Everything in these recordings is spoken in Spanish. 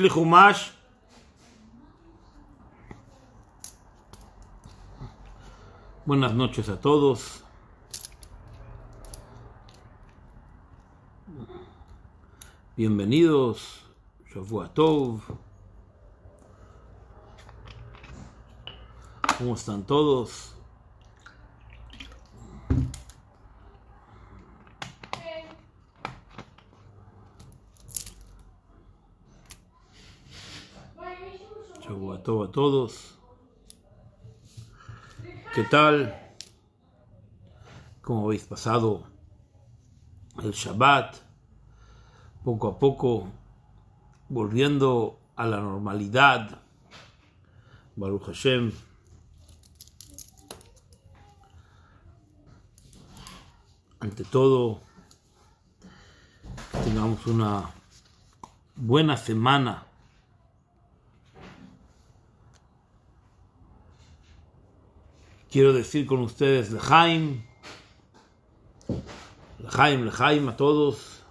Humash. Buenas noches a todos. Bienvenidos. Shavua Tov. ¿Cómo están todos? Shavua Tov a todos. ¿Qué tal? ¿Cómo habéis pasado el Shabbat? Poco a poco volviendo a la normalidad. Baruch Hashem. Ante todo, tengamos una buena semana. Quiero decir con ustedes Lejaim, Lejaim, Lejaim a todos.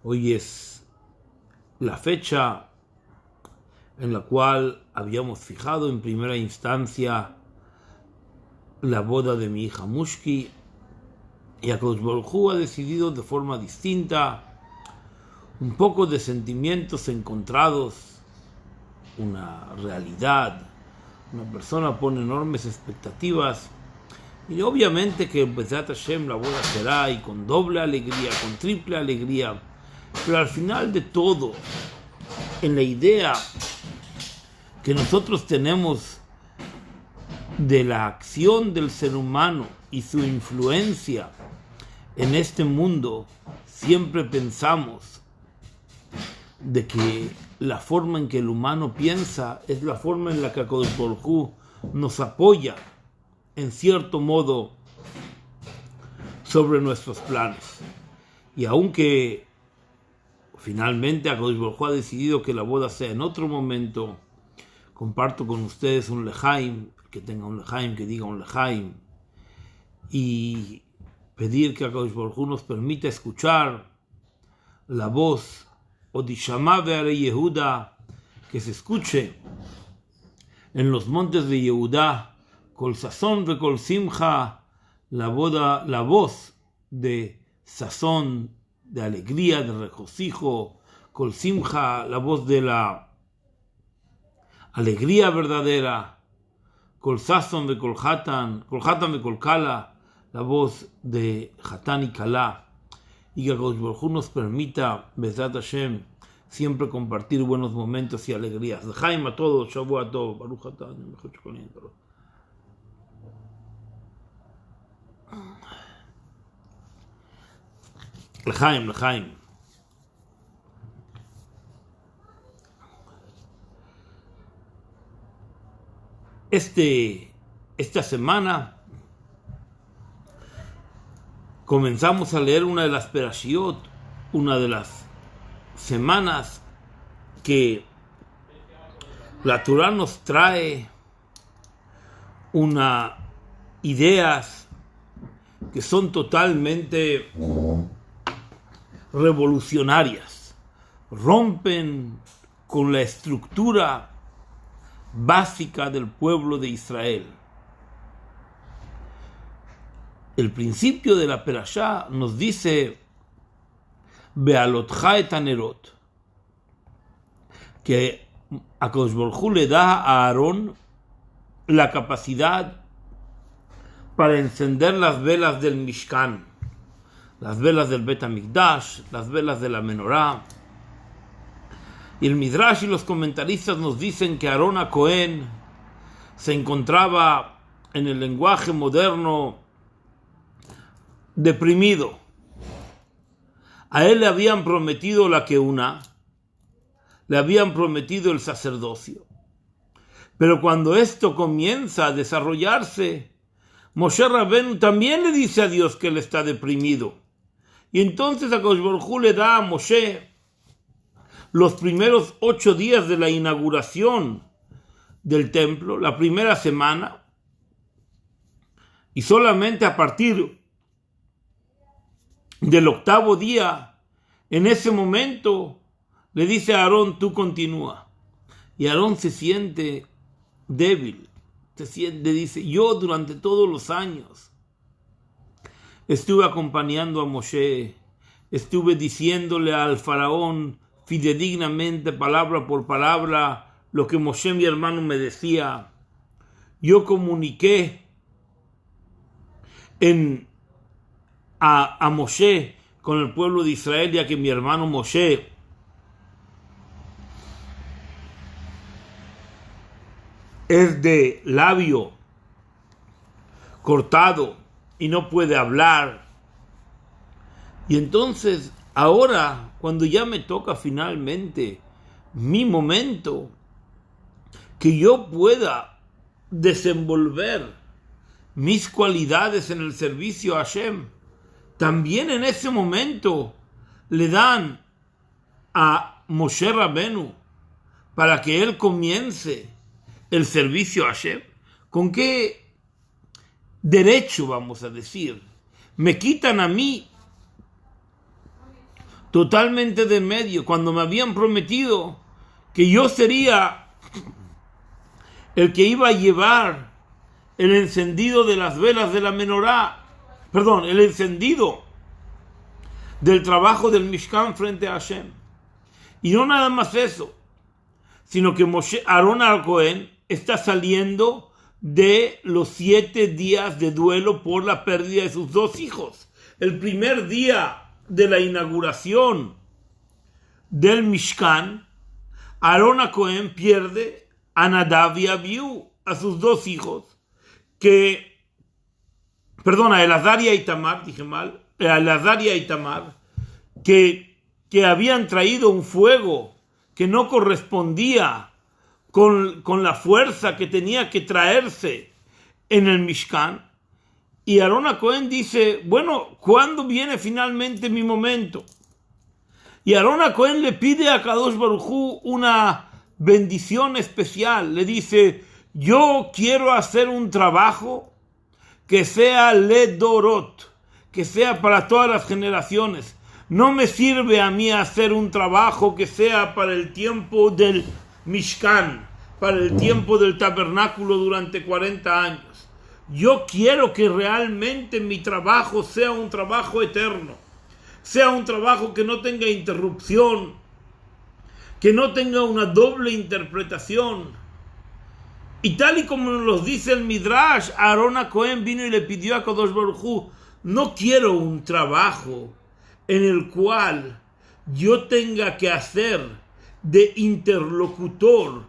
Hoy es la fecha en la cual habíamos fijado en primera instancia la boda de mi hija Mushki, y Akadosh Baruj Hu ha decidido de forma distinta, un poco de sentimientos encontrados, una realidad. Una persona pone enormes expectativas y obviamente que Bezrat Hashem la boda será y con doble alegría, con triple alegría, pero al final de todo, en la idea que nosotros tenemos de la acción del ser humano y su influencia en este mundo, siempre pensamos de que la forma en que el humano piensa es la forma en la que Akadosh Baruj Hu nos apoya en cierto modo sobre nuestros planes. Y aunque finalmente Akadosh Baruj Hu ha decidido que la boda sea en otro momento, comparto con ustedes un lejaim, que tenga un lejaim, que diga un lejaim, y pedir que Akadosh Baruj Hu nos permita escuchar la voz Odishama Be'are Yehuda, que se escuche en los montes de Yehudá, Kol Sazón ve Kol Simcha, la voz de sazón, de alegría, de regocijo, Kol Simcha, la voz de la alegría verdadera, Kol Sazón ve Kol Hatan ve Kol Kala, la voz de Hatán y Kalá. Y que Akadosh Baruj Hu nos permita, Bezrat Hashem, siempre compartir buenos momentos y alegrías. Lejaim a todos, Shavua Tov, Baruch atah, mejor choconiendo. Lejaim, Lejaim. Esta semana comenzamos a leer una de las Perashiot, una de las semanas que la Torah nos trae unas ideas que son totalmente revolucionarias, rompen con la estructura básica del pueblo de Israel. El principio de la Perashá nos dice Be'alotcha et hanerot, que Akadosh Baruj Hu le da a Aarón la capacidad para encender las velas del Mishkan, las velas del Bet HaMikdash, las velas de la Menorá. Y el Midrash y los comentaristas nos dicen que Aarón HaKohen se encontraba, en el lenguaje moderno, deprimido. A él le habían prometido la Keuna, le habían prometido el sacerdocio. Pero cuando esto comienza a desarrollarse, Moshe Rabbeinu también le dice a Dios que él está deprimido. Y entonces Akadosh Baruj Hu le da a Moshe los primeros 8 días de la inauguración del templo, la primera semana, y solamente a partir del 8º día, en ese momento le dice a Aarón, tú continúa. Y Aarón se siente débil, dice, yo durante todos los años estuve acompañando a Moshe, estuve diciéndole al faraón fidedignamente, palabra por palabra, lo que Moshe, mi hermano, me decía. Yo comuniqué a Moshe con el pueblo de Israel, ya que mi hermano Moshe es de labio cortado y no puede hablar. Y entonces, ahora, cuando ya me toca finalmente mi momento, que yo pueda desenvolver mis cualidades en el servicio a Hashem, también en ese momento le dan a Moshe Rabenu para que él comience el servicio a Hashem. ¿Con qué derecho, vamos a decir, me quitan a mí totalmente de medio cuando me habían prometido que yo sería el que iba a llevar el encendido de las velas de la menorá, el encendido del trabajo del Mishkan frente a Hashem? Y no nada más eso, sino que Aarón al-Cohen está saliendo de los 7 días de duelo por la pérdida de sus 2 hijos. El primer día de la inauguración del Mishkan, Aarón al-Cohen pierde a Nadab y a Abiú, a sus 2 hijos, a Elazar y a Itamar, que habían traído un fuego que no correspondía con la fuerza que tenía que traerse en el Mishkan. Y Aarón al-Cohen dice, bueno, ¿cuándo viene finalmente mi momento? Y Aarón al-Cohen le pide a Kadosh Baruj Hu una bendición especial. Le dice, yo quiero hacer un trabajo que sea ledorot, que sea para todas las generaciones. No me sirve a mí hacer un trabajo que sea para el tiempo del Mishkan, para el tiempo del tabernáculo durante 40 años. Yo quiero que realmente mi trabajo sea un trabajo eterno, sea un trabajo que no tenga interrupción, que no tenga una doble interpretación. Y tal y como nos dice el Midrash, Aarón al-Cohen vino y le pidió a Kadosh Baruj Hu, no quiero un trabajo en el cual yo tenga que hacer de interlocutor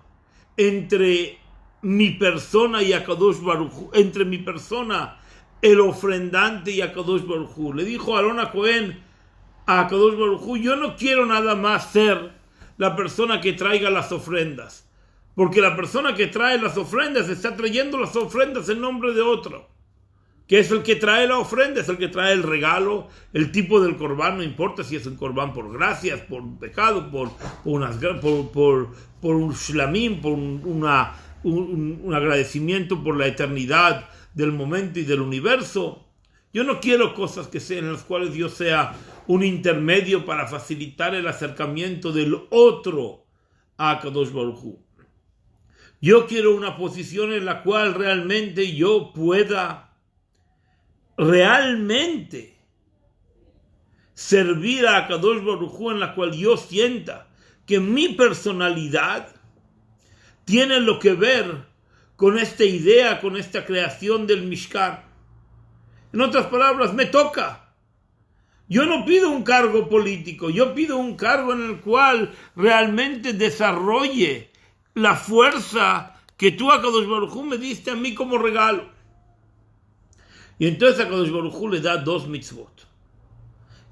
entre mi persona y Akadosh Baruj Hu, entre mi persona, el ofrendante, y Akadosh Baruj Hu. Le dijo Aarón al-Cohen a Akadosh Baruj Hu, yo no quiero nada más ser la persona que traiga las ofrendas, porque la persona que trae las ofrendas está trayendo las ofrendas en nombre de otro, que es el que trae la ofrenda, es el que trae el regalo, el tipo del corbán, no importa si es un corbán por gracias, por pecado, por un shlamim, por un agradecimiento por la eternidad del momento y del universo. Yo no quiero cosas que sean en las cuales yo sea un intermedio para facilitar el acercamiento del otro a Kadosh Baruj Hu. Yo quiero una posición en la cual realmente yo pueda realmente servir a Kadosh Baruj Hu, en la cual yo sienta que mi personalidad tiene lo que ver con esta idea, con esta creación del Mishkan. En otras palabras, me toca. Yo no pido un cargo político, yo pido un cargo en el cual realmente desarrolle la fuerza que tú, Akadosh Baruj Hu, me diste a mí como regalo. Y entonces Akadosh Baruj Hu le da 2 mitzvot,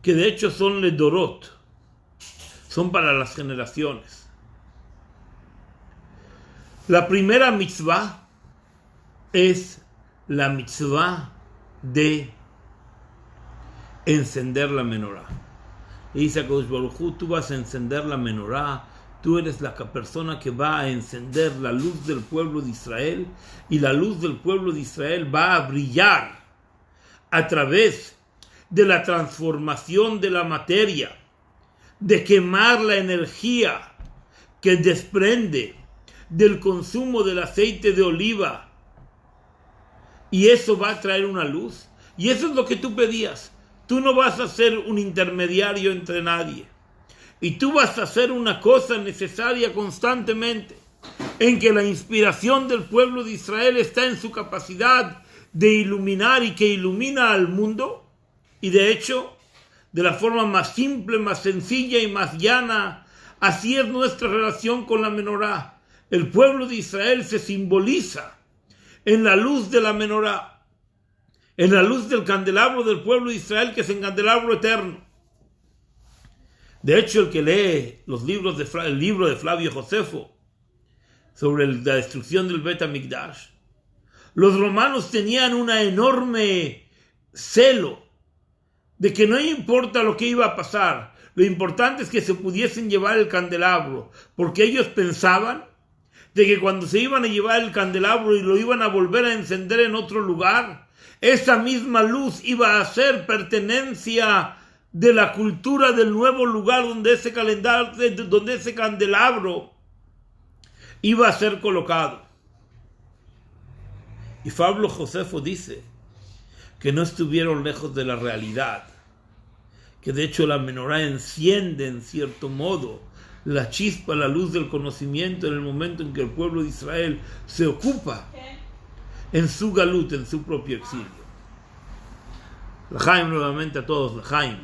que de hecho son ledorot, son para las generaciones. La primera mitzvah es la mitzvah de encender la menorá. Y dice a Kadosh Baruj Hu, tú vas a encender la menorá, tú eres la persona que va a encender la luz del pueblo de Israel, y la luz del pueblo de Israel va a brillar a través de la transformación de la materia de quemar la energía que desprende del consumo del aceite de oliva. Y eso va a traer una luz. Y eso es lo que tú pedías. Tú no vas a ser un intermediario entre nadie. Y tú vas a hacer una cosa necesaria constantemente, en que la inspiración del pueblo de Israel está en su capacidad de iluminar y que ilumina al mundo. Y de hecho, de la forma más simple, más sencilla y más llana, así es nuestra relación con la menorá. El pueblo de Israel se simboliza en la luz de la menorá, en la luz del candelabro del pueblo de Israel, que es el candelabro eterno. De hecho, el que lee el libro de Flavio Josefo sobre la destrucción del Bet HaMikdash, los romanos tenían una enorme celo de que no importa lo que iba a pasar, lo importante es que se pudiesen llevar el candelabro, porque ellos pensaban de que cuando se iban a llevar el candelabro y lo iban a volver a encender en otro lugar, esa misma luz iba a ser pertenencia de la cultura del nuevo lugar donde ese candelabro iba a ser colocado. Y Pablo Josefo dice que no estuvieron lejos de la realidad, que de hecho la menorá enciende en cierto modo la chispa, la luz del conocimiento en el momento en que el pueblo de Israel se ocupa en su galut, en su propio exilio. L'chaim nuevamente a todos, l'chaim.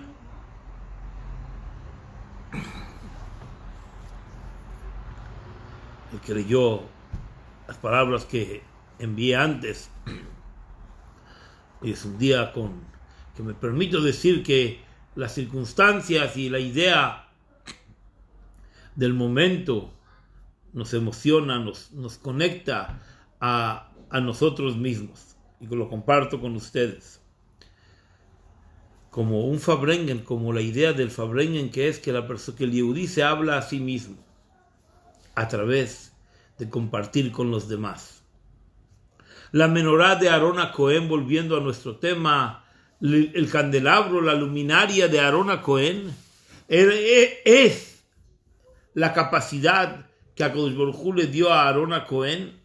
El que leyó las palabras que envié antes, hoy es un día que me permito decir que las circunstancias y la idea del momento nos emociona, nos conecta a nosotros mismos, y lo comparto con ustedes. Como un Fabrengen, como la idea del Fabrengen, que es que el Yehudí se habla a sí mismo a través de compartir con los demás. La menorá de Aarón HaKohen, volviendo a nuestro tema, el candelabro, la luminaria de Aarón HaKohen, es la capacidad que Akadosh Baruj Hu le dio a Aarón HaKohen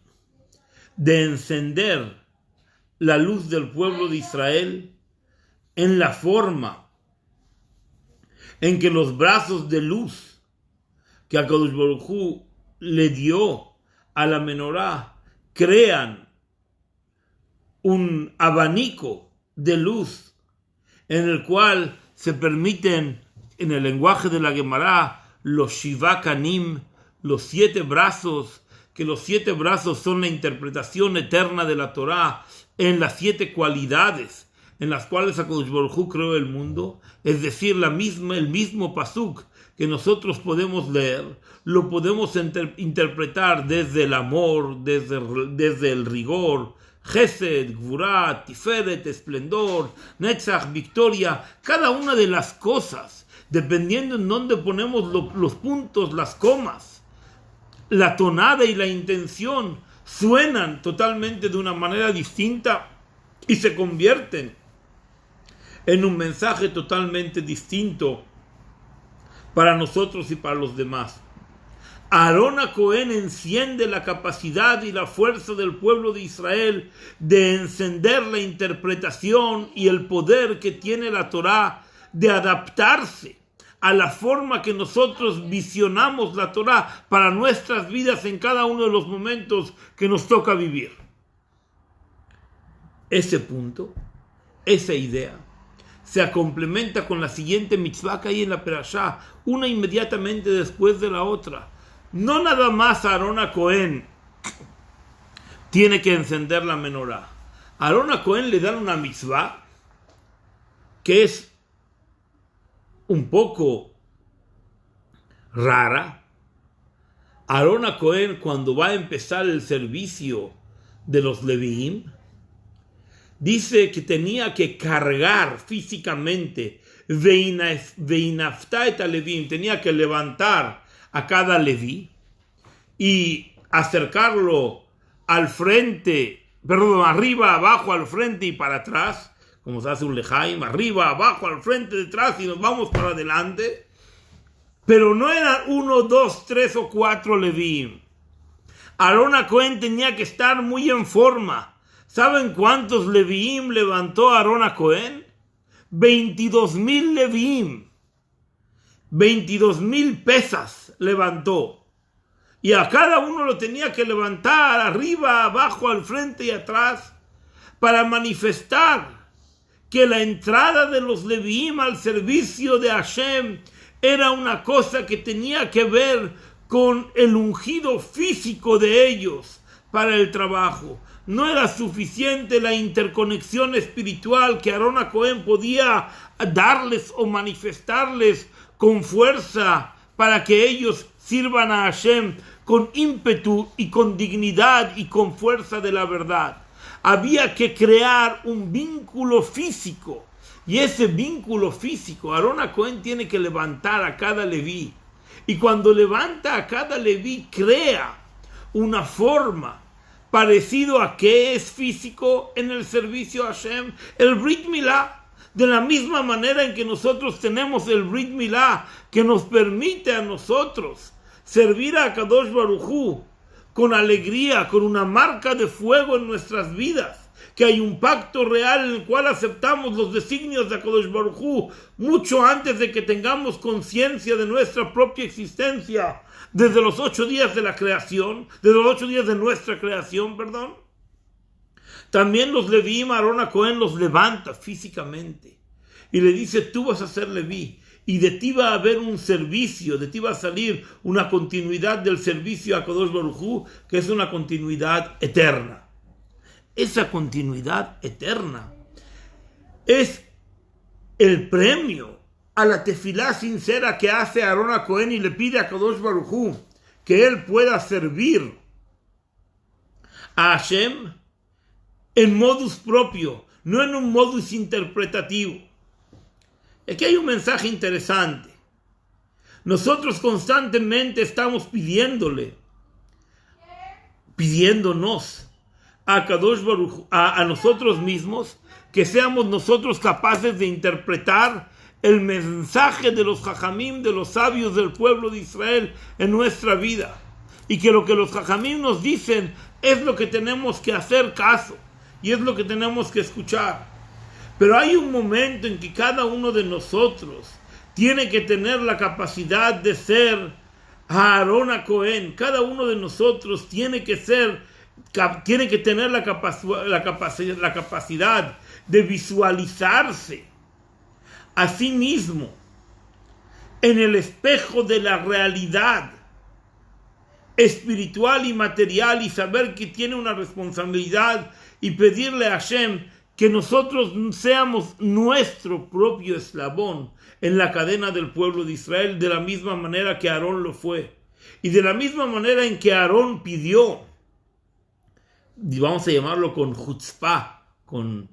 de encender la luz del pueblo de Israel en la forma en que los brazos de luz que Akadosh Baruj Hu le dio a la menorá crean un abanico de luz en el cual se permiten, en el lenguaje de la Gemara, los Shiva Kanim, los 7 brazos, que los 7 brazos son la interpretación eterna de la Torá en las 7 cualidades en las cuales Akadosh Baruj Hu creó el mundo, es decir, el mismo pasuk que nosotros podemos leer, lo podemos interpretar desde el amor, desde el rigor, Gesed, Gvurá, Tiferet, esplendor, Netzach, victoria, cada una de las cosas, dependiendo en dónde ponemos los puntos, las comas, la tonada y la intención, suenan totalmente de una manera distinta y se convierten en un mensaje totalmente distinto para nosotros y para los demás. Aarón HaKohen enciende la capacidad y la fuerza del pueblo de Israel de encender la interpretación y el poder que tiene la Torá de adaptarse a la forma que nosotros visionamos la Torá para nuestras vidas en cada uno de los momentos que nos toca vivir. Ese punto, esa idea, se complementa con la siguiente mitzvah que hay en la Perashá, una inmediatamente después de la otra. No nada más Aarón HaKohen tiene que encender la menorá. A Aarón HaKohen le dan una mitzvah que es un poco rara. Aarón HaKohen, cuando va a empezar el servicio de los Leviim, dice que tenía que cargar físicamente Veinafta et Leviim, tenía que levantar a cada Leví y acercarlo al frente, arriba, abajo, al frente y para atrás, como se hace un lejaim, arriba, abajo, al frente, detrás, y nos vamos para adelante. Pero no eran 1, 2, 3 o 4 Levíim. Aarón a Cohen tenía que estar muy en forma. ¿Saben cuántos Levíim levantó Aarón a Cohen? 22,000 Levíim. 22,000 pesas levantó. Y a cada uno lo tenía que levantar arriba, abajo, al frente y atrás para manifestar que la entrada de los Levíim al servicio de Hashem era una cosa que tenía que ver con el ungido físico de ellos para el trabajo. No era suficiente la interconexión espiritual que Aarón a Cohen podía darles o manifestarles con fuerza para que ellos sirvan a Hashem con ímpetu y con dignidad y con fuerza de la verdad. Había que crear un vínculo físico. Y ese vínculo físico, Aarón a Cohen tiene que levantar a cada leví. Y cuando levanta a cada leví, crea una forma parecido a que es físico en el servicio a Hashem. El Brit Milá, de la misma manera en que nosotros tenemos el Brit Milá, que nos permite a nosotros servir a Kadosh Baruj Hu con alegría, con una marca de fuego en nuestras vidas, que hay un pacto real en el cual aceptamos los designios de Kadosh Baruj Hu mucho antes de que tengamos conciencia de nuestra propia existencia, desde los 8 días de la creación, desde los 8 días de nuestra creación, perdón. También los Levíim, Aarón a Cohen los levanta físicamente y le dice: tú vas a ser Leví, y de ti va a haber un servicio, de ti va a salir una continuidad del servicio a Kadosh Baruj Hu, que es una continuidad eterna. Esa continuidad eterna es el premio a la tefilá sincera que hace Aarón a Cohen y le pide a Kadosh Baruj Hu que él pueda servir a Hashem en modus propio, no en un modus interpretativo. Aquí hay un mensaje interesante. Nosotros constantemente estamos pidiéndonos a Kadosh Baruj Hu, a nosotros mismos, que seamos nosotros capaces de interpretar el mensaje de los jajamim, de los sabios del pueblo de Israel en nuestra vida. Y que lo que los jajamim nos dicen es lo que tenemos que hacer caso y es lo que tenemos que escuchar. Pero hay un momento en que cada uno de nosotros tiene que tener la capacidad de ser Aarón a Cohen. Cada uno de nosotros tiene que tener la capacidad de visualizarse a sí mismo en el espejo de la realidad espiritual y material, y saber que tiene una responsabilidad y pedirle a Hashem que nosotros seamos nuestro propio eslabón en la cadena del pueblo de Israel, de la misma manera que Aarón lo fue. Y de la misma manera en que Aarón pidió, y vamos a llamarlo con chutzpah, con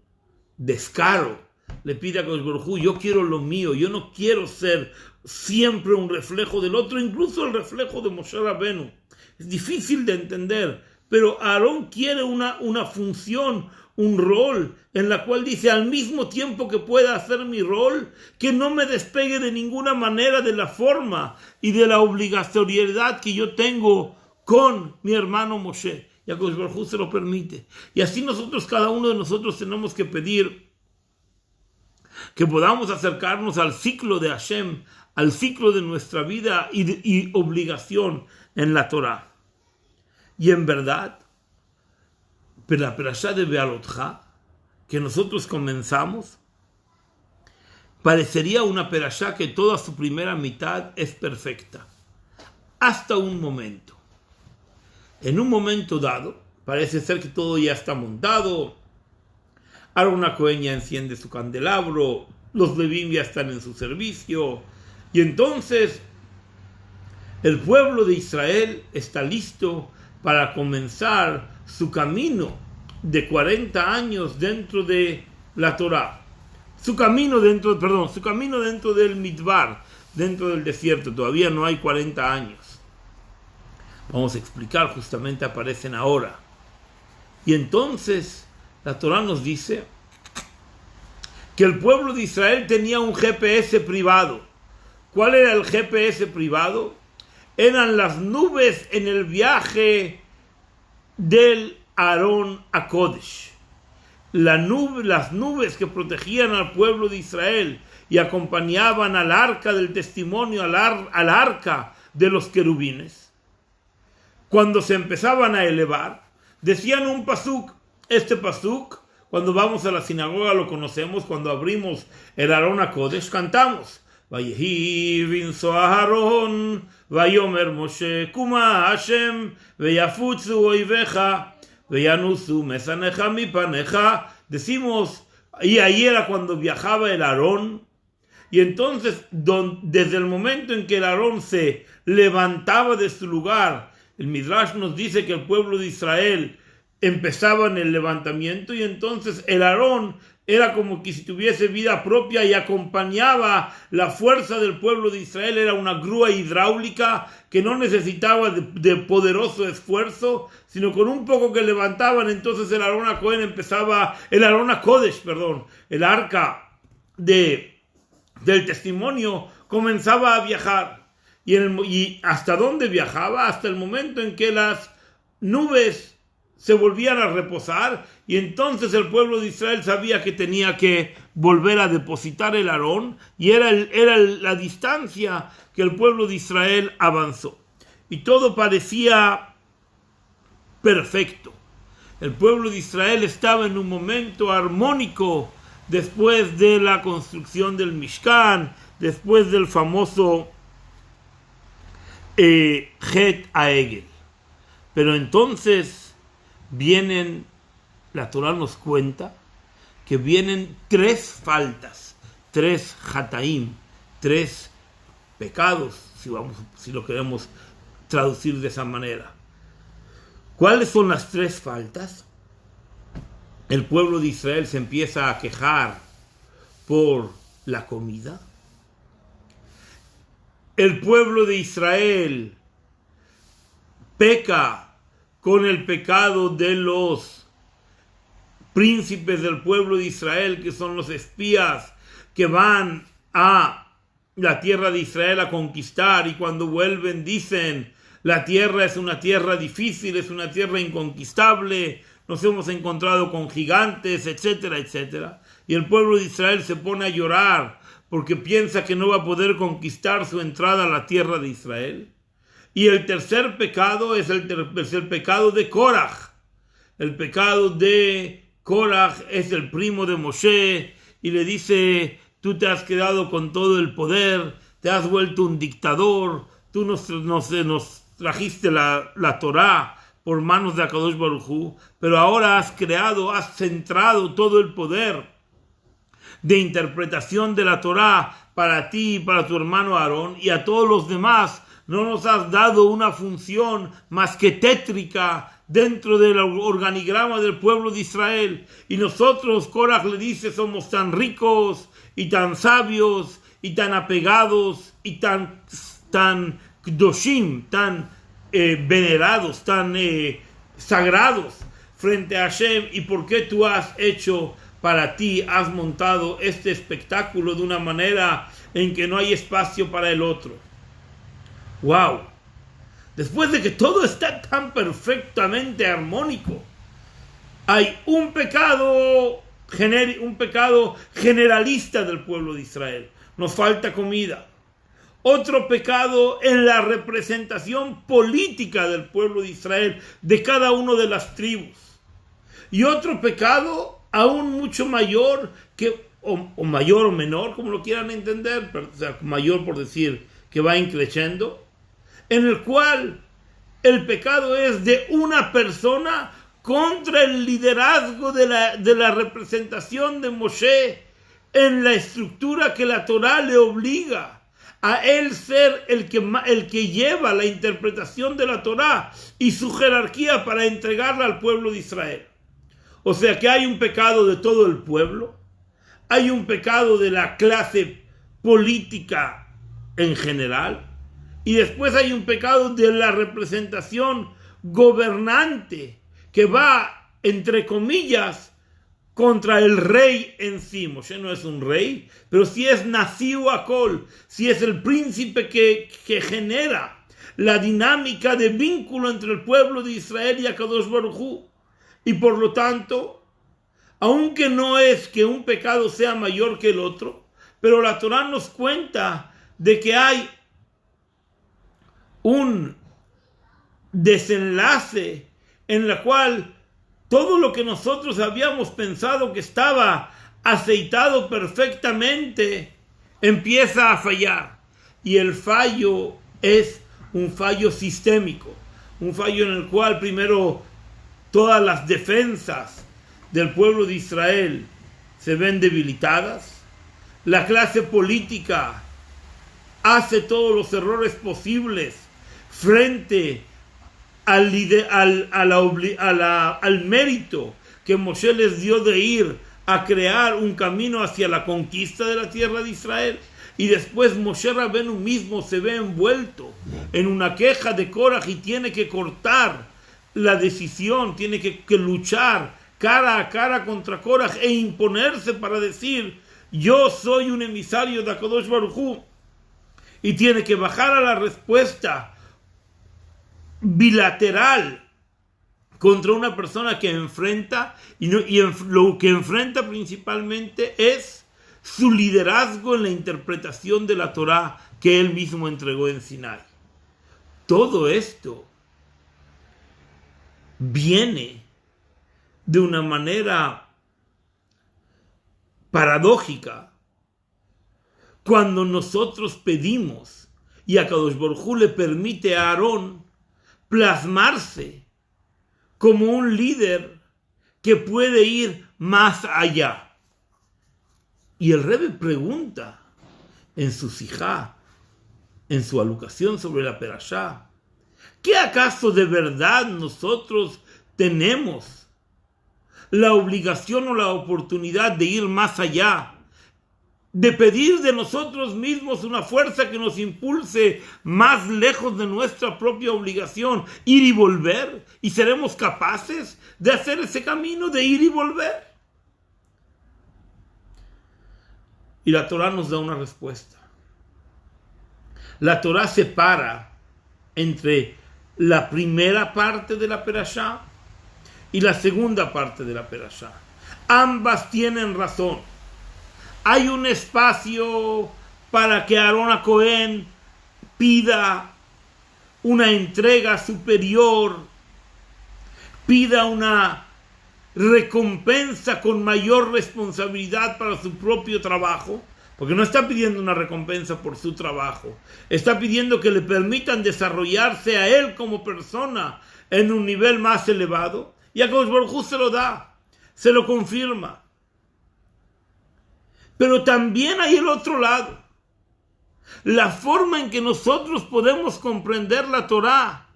descaro, le pide a Kadosh Baruj Hu: yo quiero lo mío, yo no quiero ser siempre un reflejo del otro, incluso el reflejo de Moshe Rabenu. Es difícil de entender, pero Aarón quiere una función, un rol, en la cual dice: al mismo tiempo que pueda hacer mi rol, que no me despegue de ninguna manera de la forma y de la obligatoriedad que yo tengo con mi hermano Moshe. Y a Kadosh Baruj Hu se lo permite. Y así nosotros, cada uno de nosotros, tenemos que pedir que podamos acercarnos al ciclo de Hashem, al ciclo de nuestra vida y obligación en la Torah. Y en verdad, la perashá de Be'alotcha, que nosotros comenzamos, parecería una perashá que toda su primera mitad es perfecta, hasta un momento. En un momento dado, parece ser que todo ya está montado. Aarón a Cohen ya enciende su candelabro, los Levíim ya están en su servicio, y entonces el pueblo de Israel está listo para comenzar su camino de 40 años dentro de la Torá. Su camino dentro del Midbar, dentro del desierto. Todavía no hay 40 años. Vamos a explicar, justamente aparecen ahora. Y entonces la Torá nos dice que el pueblo de Israel tenía un GPS privado. ¿Cuál era el GPS privado? Eran las nubes en el viaje del Aarón a Kodesh. Las nubes que protegían al pueblo de Israel y acompañaban al arca del testimonio, al arca de los querubines. Cuando se empezaban a elevar, decían un pasuk. Este pasuk, cuando vamos a la sinagoga lo conocemos, cuando abrimos el Aarón a Kodesh, cantamos. ויהי בנשוא אהרון, ויאמר משה קומה השם, ויפוצו אויביך, וינוסו משנאיך מפניך. Decimos, y ahí era cuando viajaba el Aarón, y entonces desde el momento en que el Aarón se levantaba de su lugar, el Midrash nos dice que el pueblo de Israel empezaba en el levantamiento, y entonces el Aarón era como que si tuviese vida propia y acompañaba la fuerza del pueblo de Israel. Era una grúa hidráulica que no necesitaba de poderoso esfuerzo, sino con un poco que levantaban, entonces el Aarón a Kodesh, el arca del testimonio comenzaba a viajar. ¿Y hasta dónde viajaba? Hasta el momento en que las nubes se volvían a reposar, y entonces el pueblo de Israel sabía que tenía que volver a depositar el Aarón, y era la distancia que el pueblo de Israel avanzó. Y todo parecía perfecto. El pueblo de Israel estaba en un momento armónico después de la construcción del Mishkan, después del famoso Het Haegel. Pero entonces la Torah nos cuenta que vienen 3 faltas, 3 hataim, 3 pecados, si lo queremos traducir de esa manera. ¿Cuáles son las 3 faltas? El pueblo de Israel se empieza a quejar por la comida. El pueblo de Israel peca con el pecado de los príncipes del pueblo de Israel, que son los espías que van a la tierra de Israel a conquistar, y cuando vuelven dicen: la tierra es una tierra difícil, es una tierra inconquistable, nos hemos encontrado con gigantes, etcétera, etcétera. Y el pueblo de Israel se pone a llorar porque piensa que no va a poder conquistar su entrada a la tierra de Israel. Y el tercer pecado es el pecado de Korach. El pecado de Korach es el primo de Moshe, y le dice: tú te has quedado con todo el poder, te has vuelto un dictador, tú nos trajiste la Torá por manos de Akadosh Baruj Hu, pero ahora has centrado todo el poder de interpretación de la Torá para ti y para tu hermano Aarón, y a todos los demás no nos has dado una función más que tétrica dentro del organigrama del pueblo de Israel. Y nosotros, Korach le dice, somos tan ricos y tan sabios y tan apegados y tan kdoshim, tan venerados, tan sagrados frente a Hashem. ¿Y por qué tú has hecho para ti, has montado este espectáculo de una manera en que no hay espacio para el otro? ¡Wow! Después de que todo está tan perfectamente armónico, hay un pecado generalista del pueblo de Israel. Nos falta comida. Otro pecado en la representación política del pueblo de Israel, de cada una de las tribus. Y otro pecado aún mucho mayor, o mayor o menor, como lo quieran entender, pero, o sea, mayor por decir que va increciendo, en el cual el pecado es de una persona contra el liderazgo de la representación de Moshe en la estructura que la Torá le obliga a él ser el que lleva la interpretación de la Torá y su jerarquía para entregarla al pueblo de Israel. O sea que hay un pecado de todo el pueblo, hay un pecado de la clase política en general, y después hay un pecado de la representación gobernante que va, entre comillas, contra el rey en sí. Moshe no es un rey, pero sí es Nasiu Akol, sí es el príncipe que genera la dinámica de vínculo entre el pueblo de Israel y Akadosh Baruj Hu. Y por lo tanto, aunque no es que un pecado sea mayor que el otro, pero la Torah nos cuenta de que hay un desenlace en la cual todo lo que nosotros habíamos pensado que estaba aceitado perfectamente empieza a fallar. Y el fallo es un fallo sistémico, un fallo en el cual primero todas las defensas del pueblo de Israel se ven debilitadas, la clase política hace todos los errores posibles frente al mérito que Moshe les dio de ir a crear un camino hacia la conquista de la tierra de Israel. Y después Moshe Rabenu mismo se ve envuelto en una queja de Koraj y tiene que cortar la decisión, tiene que luchar cara a cara contra Koraj e imponerse para decir: yo soy un emisario de Akadosh Baruj Hu, y tiene que bajar a la respuesta bilateral contra una persona que enfrenta, lo que enfrenta principalmente es su liderazgo en la interpretación de la Torá que él mismo entregó en Sinai. Todo esto viene de una manera paradójica cuando nosotros pedimos y Akadosh Baruj Hu le permite a Aarón plasmarse como un líder que puede ir más allá. Y el Rebbe pregunta en su sijá, en su alocución sobre la Perashá, ¿qué acaso de verdad nosotros tenemos la obligación o la oportunidad de ir más allá, de pedir de nosotros mismos una fuerza que nos impulse más lejos de nuestra propia obligación, ir y volver? ¿Y seremos capaces de hacer ese camino de ir y volver? Y la Torah nos da una respuesta. La Torah separa entre la primera parte de la Perashá y la segunda parte de la Perashá. Ambas tienen razón. Hay un espacio para que Aarón a Cohen pida una entrega superior, pida una recompensa con mayor responsabilidad para su propio trabajo, porque no está pidiendo una recompensa por su trabajo, está pidiendo que le permitan desarrollarse a él como persona en un nivel más elevado, y a Akadosh Baruj Hu se lo da, se lo confirma. Pero también hay el otro lado, la forma en que nosotros podemos comprender la Torá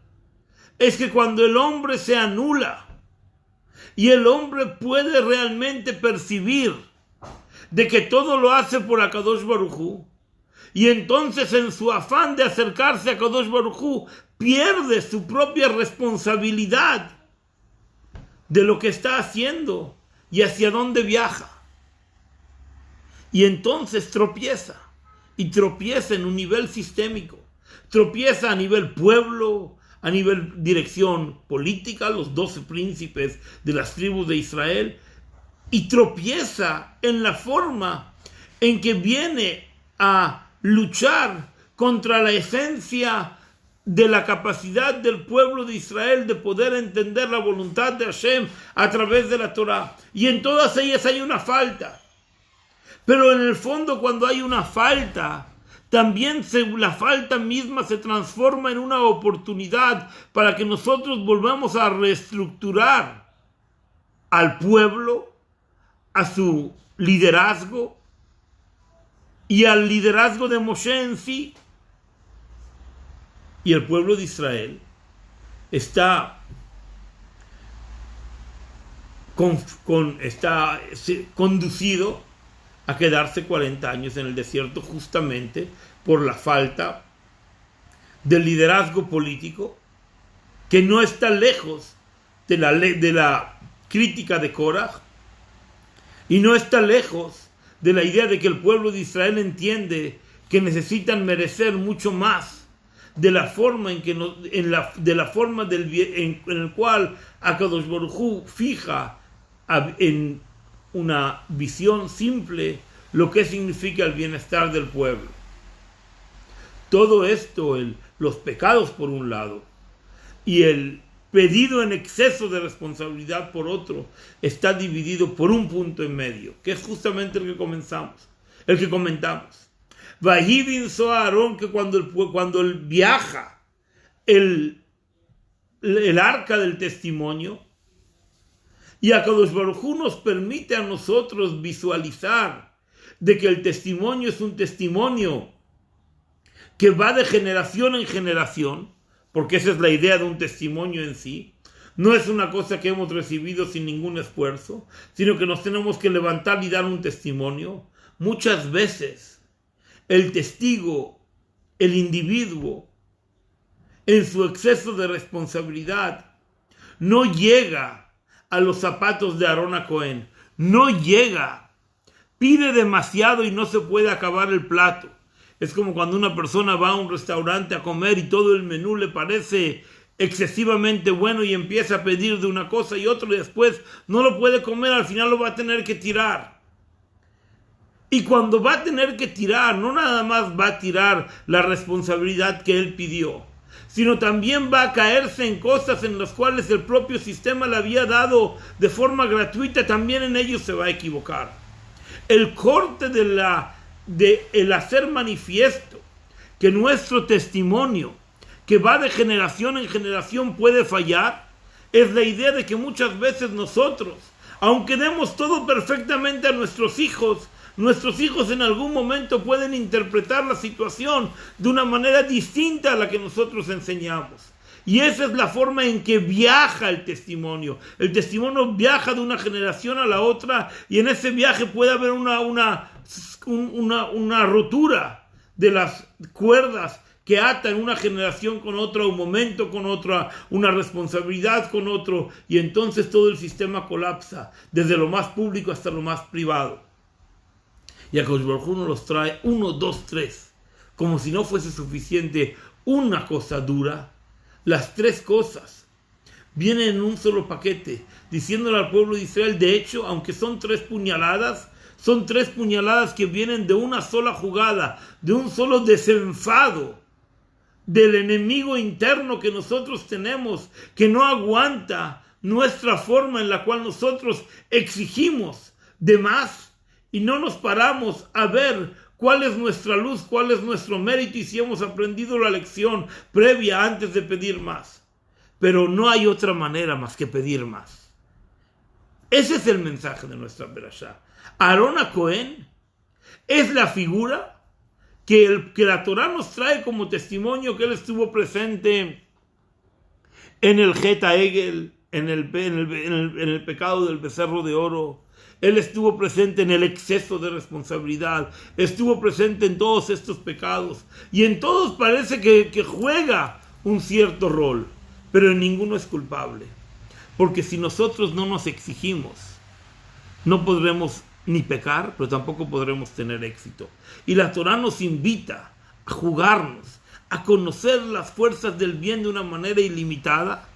es que cuando el hombre se anula y el hombre puede realmente percibir de que todo lo hace por Akadosh Baruj Hu, y entonces en su afán de acercarse a Akadosh Baruj Hu pierde su propia responsabilidad de lo que está haciendo y hacia dónde viaja. Y entonces tropieza, y tropieza en un nivel sistémico, tropieza a nivel pueblo, a nivel dirección política, los 12 príncipes de las tribus de Israel, y tropieza en la forma en que viene a luchar contra la esencia de la capacidad del pueblo de Israel de poder entender la voluntad de Hashem a través de la Torah. Y en todas ellas hay una falta. Pero en el fondo, cuando hay una falta, también la falta misma se transforma en una oportunidad para que nosotros volvamos a reestructurar al pueblo, a su liderazgo y al liderazgo de Moshe en sí. Y el pueblo de Israel está conducido a quedarse 40 años en el desierto justamente por la falta del liderazgo político, que no está lejos de la crítica de Koraj, Y no está lejos de la idea de que el pueblo de Israel entiende que necesitan merecer mucho más de la forma en el cual Akadosh Baruj Hu fija en una visión simple lo que significa el bienestar del pueblo. Todo esto, los pecados por un lado y el pedido en exceso de responsabilidad por otro, está dividido por un punto en medio, que es justamente el que comentamos. Vahidin so Aarón, que cuando él viaja el arca del testimonio, y Akadosh Baruj Hu nos permite a nosotros visualizar de que el testimonio es un testimonio que va de generación en generación, porque esa es la idea de un testimonio en sí. No es una cosa que hemos recibido sin ningún esfuerzo, sino que nos tenemos que levantar y dar un testimonio. Muchas veces el testigo, el individuo, en su exceso de responsabilidad, no llega a los zapatos de Aarón a Cohen, no llega, pide demasiado y no se puede acabar el plato. Es como cuando una persona va a un restaurante a comer y todo el menú le parece excesivamente bueno y empieza a pedir de una cosa y otra y después no lo puede comer, al final lo va a tener que tirar. Y cuando va a tener que tirar, no nada más va a tirar la responsabilidad que él pidió, sino también va a caerse en cosas en las cuales el propio sistema le había dado de forma gratuita, también en ellos se va a equivocar. El corte de el hacer manifiesto que nuestro testimonio, que va de generación en generación, puede fallar, es la idea de que muchas veces nosotros, aunque demos todo perfectamente a nuestros hijos en algún momento pueden interpretar la situación de una manera distinta a la que nosotros enseñamos. Y esa es la forma en que viaja el testimonio. El testimonio viaja de una generación a la otra y en ese viaje puede haber una rotura de las cuerdas que atan una generación con otra, un momento con otra, una responsabilidad con otro, y entonces todo el sistema colapsa, desde lo más público hasta lo más privado. Y Akadosh Baruj Hu nos los trae 1, 2, 3, como si no fuese suficiente una cosa dura. Las 3 cosas vienen en un solo paquete, diciéndole al pueblo de Israel, de hecho, aunque son 3 puñaladas, son 3 puñaladas que vienen de una sola jugada, de un solo desenfado del enemigo interno que nosotros tenemos, que no aguanta nuestra forma en la cual nosotros exigimos de más y no nos paramos a ver cuál es nuestra luz, cuál es nuestro mérito y si hemos aprendido la lección previa antes de pedir más. Pero no hay otra manera más que pedir más. Ese es el mensaje de nuestra perashá. Aarón a Cohen es la figura que la Torá nos trae como testimonio que él estuvo presente en el Geta Egel, en el pecado del becerro de oro. Él estuvo presente en el exceso de responsabilidad, estuvo presente en todos estos pecados, y en todos parece que juega un cierto rol, pero en ninguno es culpable. Porque si nosotros no nos exigimos, no podremos ni pecar, pero tampoco podremos tener éxito. Y la Torá nos invita a jugarnos, a conocer las fuerzas del bien de una manera ilimitada,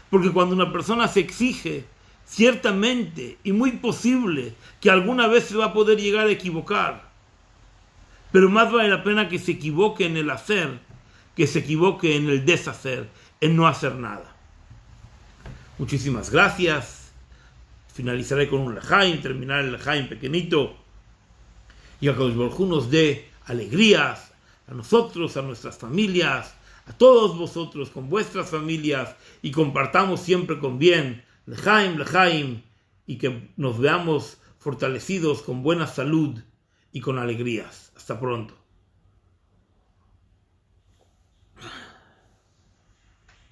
porque cuando una persona se exige, ciertamente y muy posible que alguna vez se va a poder llegar a equivocar, pero más vale la pena que se equivoque en el hacer que se equivoque en el deshacer, en no hacer nada. Muchísimas gracias. Finalizaré con un lejaim, terminar el lejaim pequeñito, y a que Akadosh Baruj Hu nos dé alegrías a nosotros, a nuestras familias, a todos vosotros con vuestras familias, y compartamos siempre con bien. Lejaim, lejaim, y que nos veamos fortalecidos con buena salud y con alegrías. Hasta pronto.